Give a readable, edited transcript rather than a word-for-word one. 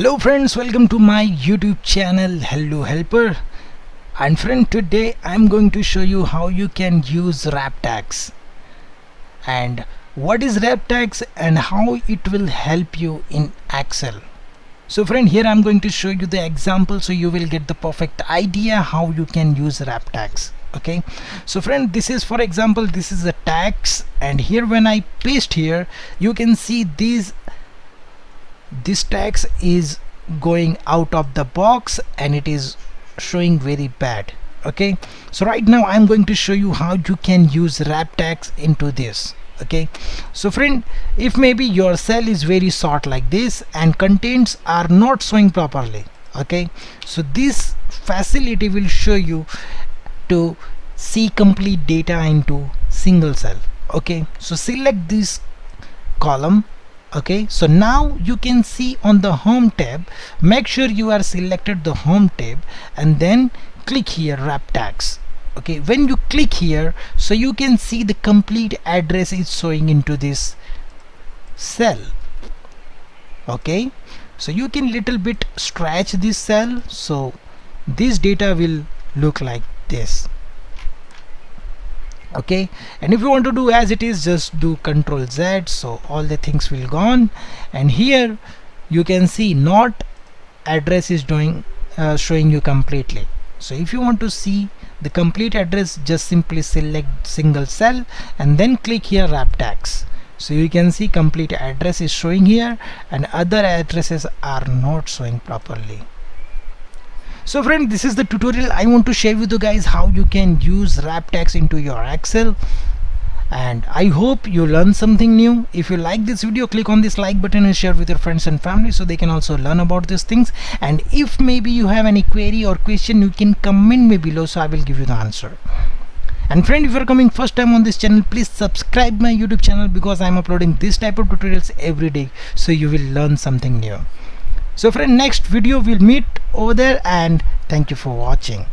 Hello friends, welcome to my YouTube channel Hello Helper. And friend, today I'm going to show you how you can use wrap tags and what is wrap tags and how it will help you in Excel. So friend, here I'm going to show you the example so you will get the perfect idea how you can use wrap tags. Okay, so friend, this is, for example, this is a tags, and here when I paste here you can see this text is going out of the box and it is showing very bad. Okay, so right now I'm going to show you how you can use wrap tags into this. Okay, so friend, if maybe your cell is very short like this and contents are not showing properly, okay, so this facility will show you to see complete data into single cell. Okay, so select this column. Okay, so now you can see on the home tab, make sure you are selected the home tab and then click here wrap tags. Okay, when you click here, so you can see the complete address is showing into this cell. Okay, so you can little bit stretch this cell so this data will look like this. Okay, and if you want to do as it is, just do Ctrl Z, so all the things will gone, and here you can see not address is showing you completely. So if you want to see the complete address, just simply select single cell and then click here wrap tags. So you can see complete address is showing here and other addresses are not showing properly. So friend, this is the tutorial I want to share with you guys how you can use wrap tags into your Excel, and I hope you learn something new. If you like this video, click on this like button and share with your friends and family so they can also learn about these things. And if maybe you have any query or question, you can comment me below so I will give you the answer. And friend, if you are coming first time on this channel, please subscribe my YouTube channel because I am uploading this type of tutorials every day, so you will learn something new. So friend, next video we'll meet over there, and thank you for watching.